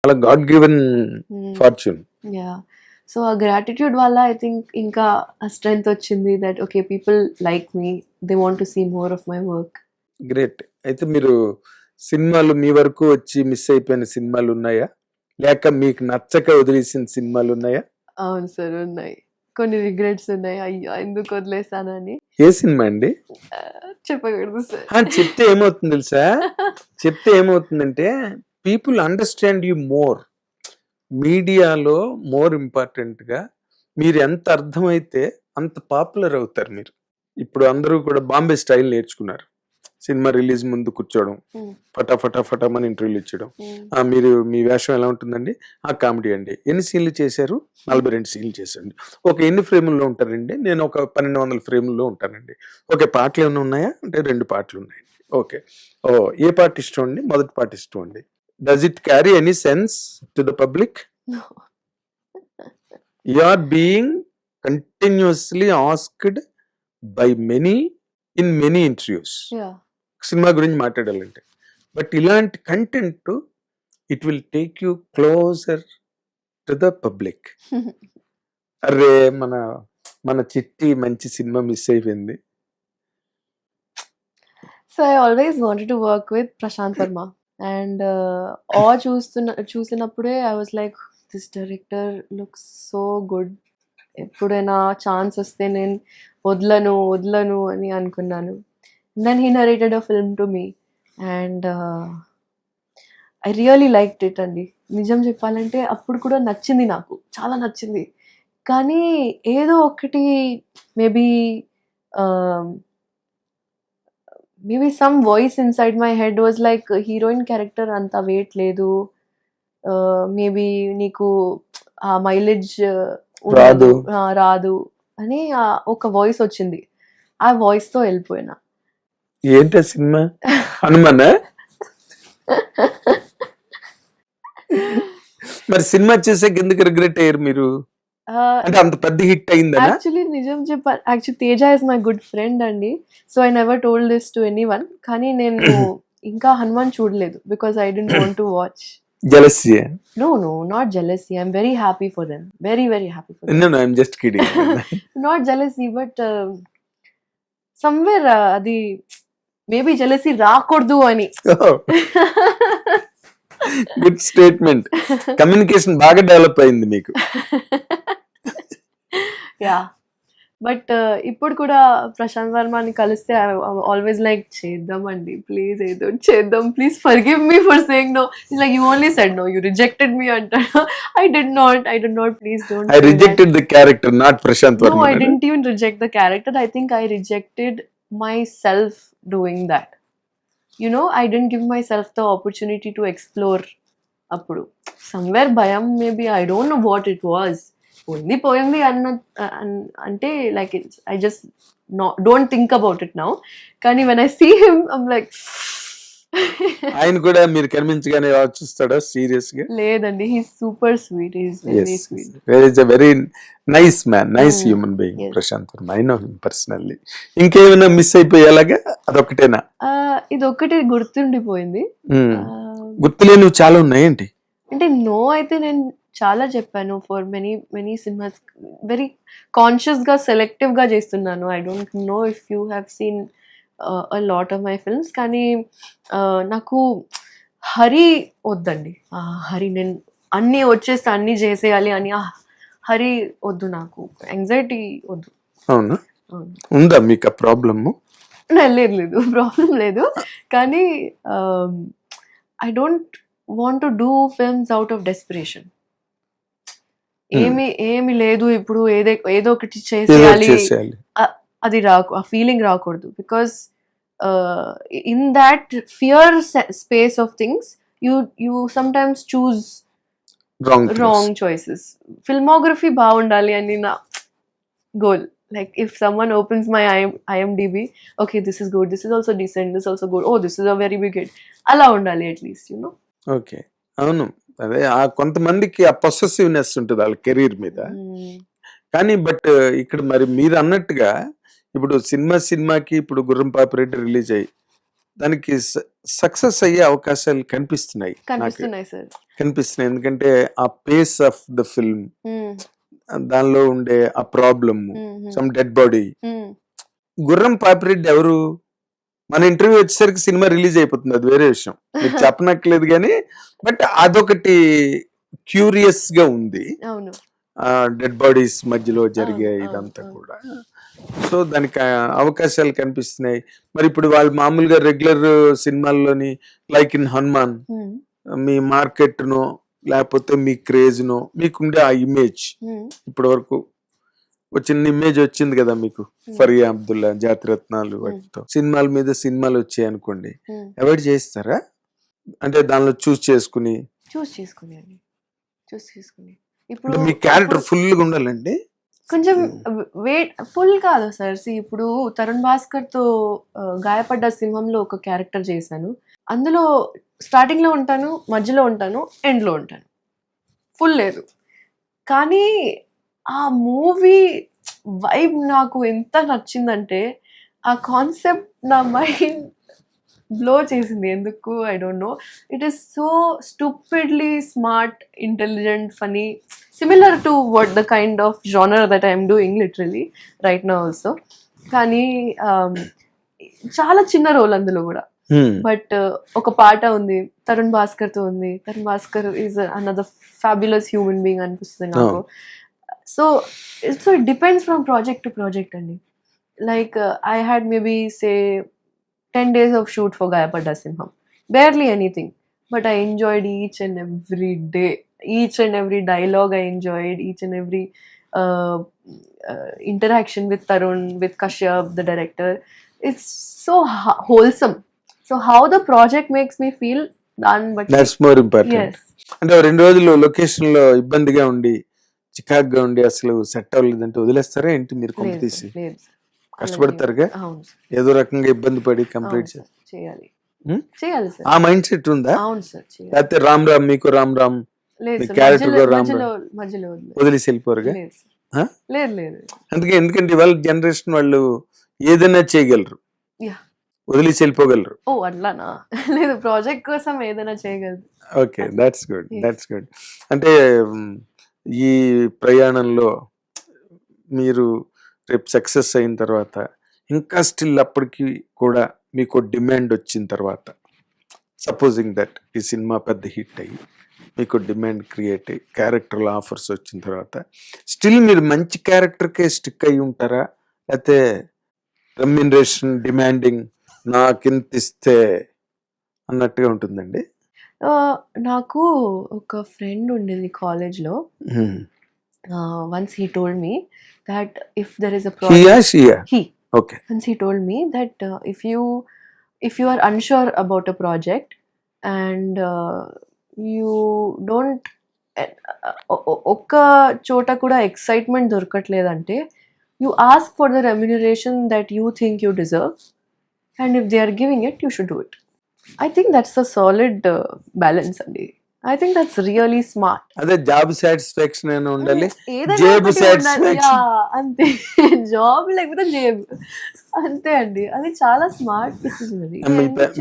అలా God given fortune. Yeah, so ఆ gratitude వల్ల ఐ థింక్ ఇంకా ఆ స్ట్రెంగ్త్ వచ్చింది that okay people like me, they want to see more of my work. Great. అయితే మీరు సినిమాలు మీ వరకు వచ్చి మిస్ అయిపోయిన సినిమాలు ఉన్నాయా, లేక మీకు నచ్చక వదిలేసిన సినిమాలు ఉన్నాయా? అవును సార్, ఉన్నాయి. కొన్ని రిగ్రెట్స్ ఉన్నాయి, అయ్యో ఎందుకు వదిలేసానని. ఏ సినిమా అండి? చెప్పకూడదు సార్. చెప్తే ఏమవుతుంది తెలుసా, చెప్తే ఏమవుతుందంటే పీపుల్ అండర్స్టాండ్ యూ మోర్. మీడియాలో మోర్ ఇంపార్టెంట్ గా మీరు ఎంత అర్థమైతే అంత పాపులర్ అవుతారు మీరు. ఇప్పుడు అందరూ కూడా బాంబే స్టైల్ నేర్చుకున్నారు. సినిమా రిలీజ్ ముందు కూర్చోవడం, ఫటాఫటామని ఇంటర్వ్యూలు ఇచ్చడం. మీరు మీ వేషం ఎలా ఉంటుందండి? కామెడీ అండి. ఎన్ని సీన్లు చేశారు? 42 సీన్లు చేశారండి. ఎన్ని ఫ్రేముల్లో ఉంటారండి? నేను ఒక 1200 ఫ్రేముల్లో ఉంటానండి. పాటలు ఏమైనా ఉన్నాయా అంటే 2 పాటలు ఉన్నాయండి. ఏ పాట ఇష్టం అండి? మొదటి పాట ఇష్టం అండి. Does it carry any sense to the public? You are being continuously asked by many in many interviews cinema గురించి మాట్లాడాలంటే. బట్ ఇలాంటి content it will take you closer to the public. అరే మన చిట్టి మంచి సినిమా మిస్ అయిపోయింది. So I always wanted to work with Prashanth Varma and చూసినప్పుడే I was like this director looks so good, ఎప్పుడైనా ఛాన్స్ వస్తే నేను వదలను అని అనుకున్నాను. Then he narrated a film to me and I really liked it అండి. నిజం చెప్పాలంటే అప్పుడు కూడా నచ్చింది, నాకు చాలా నచ్చింది. కానీ ఏదో ఒకటి maybe some voice inside my head was like heroine character అంత వెయిట్ లేదు, మేబీ నీకు ఆ మైలేజ్ రాదు అని ఒక వాయిస్ వచ్చింది. ఆ వాయిస్ తో వెళ్ళిపోయినా. ఏంటి సినిమా? హనుమానా? మరి సినిమా చేసాక ఎందుకు రిగ్రెట్ అయ్యారు మీరు? అంటే అంత పెద్ద హిట్ అయిందా? యాక్చువల్లీ నిజం చెప్పాలి, actually Teja is my good friend అండి. So I never told this to anyone. కానీ నేను ఇంకా హనుమాన్ చూడలేదు because I don't want to watch. Jealousy? No, not jealousy. I'm very happy for them. Very, very happy for them. No, I'm just kidding. Not jealousy, but somewhere adi maybe jealousy రాకూడదు అని. Good statement. Communication బాగా develop అయింది మీకు. Yeah, but ఇప్పుడు కూడా ప్రశాంత్ వర్మని కలిస్తే always like చేద్దామండి, please ఏదో చేద్దాం, please forgive me for saying no. Like you only said no, you rejected me అంటాడు. I did not, please don't. I rejected the character, not Prashant Varma. No, I didn't even reject the character. I think I rejected myself doing that. You know, I didn't give myself the opportunity to explore appudu. Somewhere bhayam, maybe, I don't know what it was. Only poyindi ante like it's, I just don't think about it now. Kani when I see him, I'm like ఆయన కూడా మీరు కనిపించగానే చూస్తాడా serious గా? లేదండి, he super sweet, he is very sweet. Very is a very nice man, nice human being Prashant Varma. I know him personally. ఇంకేమైనా miss అయిపోయేలాగా అదొకటేనా? ఇది ఒక్కటి గుర్తుండిపోయింది. గుర్తులేని నువ్వు చాలా ఉన్నాయేంటి? అంటే నో అయితే నేను చాలా చెప్పాను. For many cinemas very conscious గా సెలెక్టివ్ గా చేస్తున్నాను. I don't no if you have seen a lot of my films. కానీ నాకు హరి వద్దండి. హరి నేను అన్నీ వచ్చేస్తే అన్నీ చేసేయాలి అని హరి వద్దు, నాకు యాంగ్జైటీ వద్దు. అవునా? ఉందా మీకు ఆ ప్రాబ్లమ్? లేదు, ప్రాబ్లం లేదు. కానీ I don't want to do films out of desperation. ఏమి లేదు, ఇప్పుడు ఏదో ఒకటి చేసేయాలి, అది ఆ ఫీలింగ్ రాకూడదు. Because in that fear space of things you sometimes choose wrong choices. Filmography బాగుండాలి అని నా goal. Like if someone opens my IMDb, okay, this is good, this is also decent, this is also good, oh, this is a very big hit, అలా ఉండాలి at least, you know. Okay, అవును. అదే కొంతమందికి ఆ possessiveness ఉంటుంది వాళ్ళ career మీద. కానీ బట్ ఇక్కడ మరి మీరు అన్నట్టుగా ఇప్పుడు సినిమాకి ఇప్పుడు గుర్రం పాపిరెడ్డి రిలీజ్ అయ్యి దానికి సక్సెస్ అయ్యే అవకాశాలు కనిపిస్తున్నాయి నాకు, కనిపిస్తున్నాయి సార్. కనిపిస్తున్నాయి. ఎందుకంటే ఆ పేస్ ఆఫ్ ద ఫిల్మ్, దానిలో ఉండే ఆ ప్రాబ్లమ్, సమ్ డెడ్ బాడీ. గుర్రం పాపిరెడ్డి ఎవరు? మన ఇంటర్వ్యూ వచ్చేసరికి సినిమా రిలీజ్ అయిపోతుంది, అది వేరే విషయం, మీకు చెప్పనక్కలేదు కానీ. బట్ అదొకటి క్యూరియస్ గా ఉంది, అవును. డెడ్ బాడీస్ మధ్యలో జరిగే అవును, ఇదంతా అవును. కూడా. సో దానికి అవకాశాలు కనిపిస్తున్నాయి. మరి ఇప్పుడు వాళ్ళు మామూలుగా రెగ్యులర్ సినిమాల్లోని లైక్ ఇన్ హనుమాన్, మీ మార్కెట్ నో లేకపోతే మీ క్రేజ్ నో మీకుండే ఆ ఇమేజ్, ఇప్పటి వరకు ఒక చిన్న ఇమేజ్ వచ్చింది కదా మీకు, ఫరియా అబ్దుల్లా, జాతిరత్నాలు, వాటితో సినిమాల మీద సినిమాలు వచ్చాయి అనుకోండి, అవాయిడ్ చేస్తారా? అంటే దానిలో చూస్ చేసుకుని ఇప్పుడు మీ క్యారెక్టర్ ఫుల్ గా ఉండాలండి. కొంచెం వెయిట్ ఫుల్ కాదు సార్. ఇప్పుడు తరుణ్ భాస్కర్ తో గాయపడ్డ సింహంలో ఒక క్యారెక్టర్ చేశాను. అందులో స్టార్టింగ్ లో ఉంటాను, మధ్యలో ఉంటాను, ఎండ్ లో ఉంటాను, ఫుల్ లేదు. కానీ ఆ మూవీ వైబ్ నాకు ఎంత నచ్చిందంటే, ఆ కాన్సెప్ట్ నా మైండ్ బ్లో చేసింది. ఎందుకు I don't know. It is so stupidly smart, intelligent, funny, similar to what the kind of genre that I'm doing literally right now also. కానీ చాలా చిన్న రోల్ అందులో కూడా. బట్ ఒక పాట ఉంది, తరుణ్ భాస్కర్ తో ఉంది. Tarun Bhaskar is another fabulous human being అనిపిస్తుంది నాకు. So it depends from project to project అండి. Like I had maybe say 10 days of shoot for Gayapada Simham. Barely anything. But I enjoyed each and every day. Each and every dialogue I enjoyed. Each and every interaction with Tarun, with Kashyap, the director. It's so wholesome. So how the project makes me feel done. But that's more important. Yes. అంటే 2 రోజులు location లో ఇబ్బందిగా ఉండి, చికాగ్గా ఉండి, అసలు set అవ్వలేదంటే వదిలేస్తారా ఏంటి మీరు? కొంప తీసి కష్టపడతారుగా, ఏదో రకంగా ఇబ్బంది పడి కంప్లీట్ చేయాలి. ఆ మైండ్ సెట్ ఉందా? అవును సార్. లేకపోతే రామ్ రామ్ మీకు రామ్ రామ్ క్యారెక్టర్ కూడా రామ్ వదిలేసి వెళ్ళిపోరుగా? లేదు. ఎందుకంటే ఇవాళ జనరేషన్ వాళ్ళు ఏదైనా చేయగలరు, వదిలేసి వెళ్ళిపోగలరు. ఓ అట్లానా? లేదు, ప్రాజెక్ట్ కోసం ఏదైనా చేయగలరు. Okay, that's good, that's good. అంటే ఈ ప్రయాణంలో మీరు రేపు సక్సెస్ అయిన తర్వాత, ఇంకా స్టిల్ అప్పటికి కూడా మీకు డిమాండ్ వచ్చిన తర్వాత, సపోజింగ్ దట్ ఈ సినిమా పెద్ద హిట్ అయ్యి మీకు డిమాండ్ క్రియేట్ అయ్యి క్యారెక్టర్ల ఆఫర్స్ వచ్చిన తర్వాత, స్టిల్ మీరు మంచి క్యారెక్టర్కే స్టిక్ అయి ఉంటారా? లేకపోతే రెమ్యునరేషన్ డిమాండింగ్ నాకింత ఇస్తే అన్నట్టుగా ఉంటుందండి? నాకు ఒక ఫ్రెండ్ ఉండేది కాలేజ్లో. Once he told me that if there is a project, he okay, once he told me that if you are unsure about a project and you don't ఒక్క చోట కూడా excitement దొరకట్లేదంటే, you ask for the remuneration that you think you deserve, and if they are giving it, you should do it. I think that's a solid balance andi. I think that's really smart. అదే job satisfaction అని ఉండాలి, జేబు satisfaction అంతే. Job లేకపోతే జేబు అంతే అండి. అది చాలా స్మార్ట్ డిసిజన్ అది.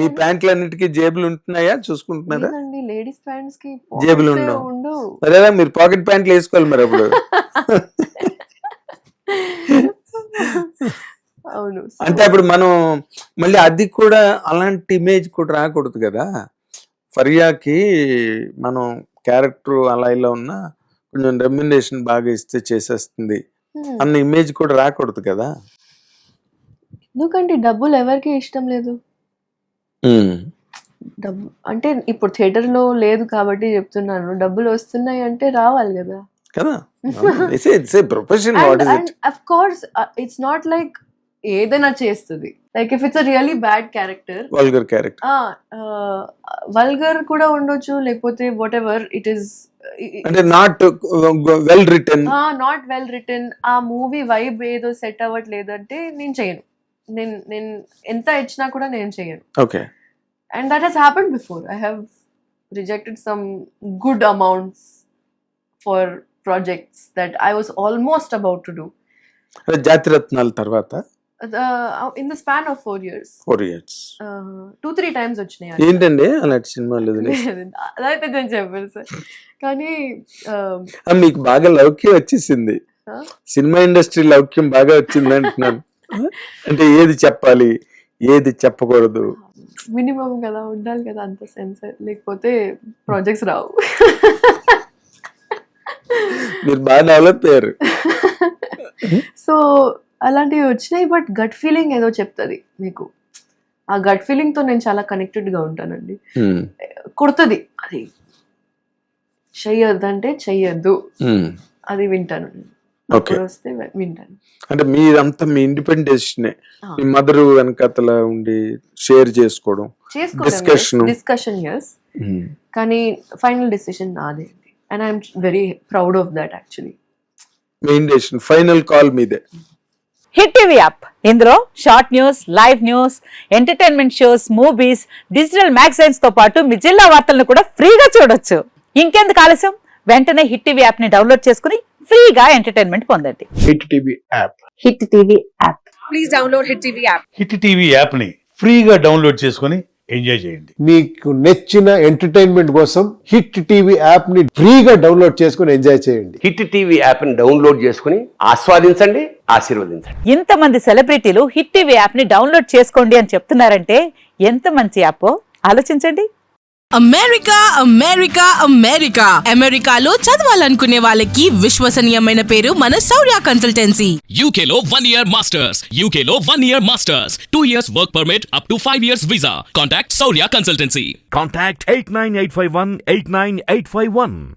మీ ప్యాంట్లు అన్నిటికీ జేబులు ఉంటున్నాయా? చూసుకుంటున్నారా? లేడీస్ ప్యాంట్స్ కి జేబులు ఉండవు. మరేలా మీరు పాకెట్ ప్యాంట్లు వేసుకోవాలి మరి అప్పుడు. అవును. అంటే అప్పుడు మనం మళ్ళీ అది కూడా అలాంటి ఇమేజ్ కూడా రాకూడదు కదా. ఫరియాకి మనం క్యారెక్టర్ అలా ఇలా ఉన్నా కొంచెం రెమ్యునరేషన్ బాగా ఇస్తే చేసేస్తుంది అన్న ఇమేజ్ కూడా రాకూడదు కదా. ఎందుకంటే డబ్బులు ఎవరికి ఇష్టం లేదు. డబ్బు అంటే ఇప్పుడు థియేటర్ లో లేదు కాబట్టి చెప్తున్నాను, డబ్బులు వస్తున్నాయి అంటే రావాలి కదా. కదా, it's a profession. What is it? Of course it's not like ఏదైనా చేస్తుంది. Like if it's a really bad character, vulgar character, vulgar కూడా ఉండొచ్చు, లేకపోతే వాట్ ఎవర్ ఇట్ ఈస్, అంటే not well written, not well written, ఆ movie vibe ఏదో set అవ్వట్లేదు అంటే నేను చేయను. నేను ఎంత ఇచ్చినా కూడా నేను చేయను. Okay. And that has happened before. I have rejected some good amounts for projects that I was almost about to do. జాతిరత్నాల తర్వాత in the span of 4 years 4 years 2-3 times వచ్చినాయి. ఏంటండి అలాంటి సినిమాలు అదైతే నేను చెప్పాను సార్. కానీ మీకు బాగా లౌక్యం వచ్చేసింది, సినిమా ఇండస్ట్రీ లౌక్యం బాగా వచ్చింది అంటున్నాను. అంటే ఏది చెప్పాలి ఏది చెప్పకూడదు మినిమం కదా ఉండాలి కదా అంత సెన్స్, లేకపోతే ప్రాజెక్ట్స్ రావు. మీరు బాగా డెవలప్ అయ్యారు. సో అలాంటివి వచ్చినాయి. బట్ గట్ ఫీలింగ్ ఏదో చెప్తుంది మీకు. ఆ గట్ ఫీలింగ్ తో నేను చాలా కనెక్టెడ్ గా ఉంటానండి. కుడుతుంది అది, చెయ్యొద్దు అంటే చెయ్యొద్దు, అది వింటాను. వస్తే వింటాను. అంటే మీరంతా మీ ఇండిపెండెంట్ డెసిషనే, మీ మదర్ వెనకతల ఉండి షేర్ చేసుకోవడం, డిస్కషన్ yes, కానీ ఫైనల్ డెసిషన్ నాదే. And I'm very proud of that actually. Main decision, final call మీదే. హిట్ టీవీ యాప్, ఇందులో short news, live news, entertainment shows, movies, digital magazines తో పాటు మీ జిల్లా వార్తలను కూడా ఫ్రీగా చూడొచ్చు. ఇంకెందుకు ఆలస్యం, వెంటనే హిట్ టీవీ యాప్ ని డౌన్లోడ్ చేసుకుని ఫ్రీగా ఎంటర్టైన్మెంట్ పొందండి. Hit TV app, hit TV app. Please download hit TV app. Hit TV app ని ఫ్రీగా డౌన్లోడ్ చేసుకొని ఎంజాయ్ చేయండి. మీకు నచ్చిన ఎంటర్టైన్మెంట్ కోసం హిట్ టీవీ యాప్ ని ఫ్రీగా డౌన్లోడ్ చేసుకొని ఎంజాయ్ చేయండి. హిట్ టీవీ యాప్ ని డౌన్లోడ్ చేసుకుని ఆస్వాదించండి, ఆశీర్వదించండి. ఇంతమంది సెలబ్రిటీలు హిట్ టీవీ యాప్ ని డౌన్లోడ్ చేసుకోండి అని చెప్తున్నారంటే ఎంత మంచి యాప్ ఆలోచించండి. అమెరికా అమెరికా అమెరికా అమెరికాలో చదవాలనుకునే వాళ్ళకి విశ్వసనీయమైన పేరు మన శౌర్య కన్సల్టెన్సీ. UK లో 1 year masters, UK లో 1 year masters, 2 years work permit up to 5 years visa. Contact Saurya Consultancy. Contact 89851 89851.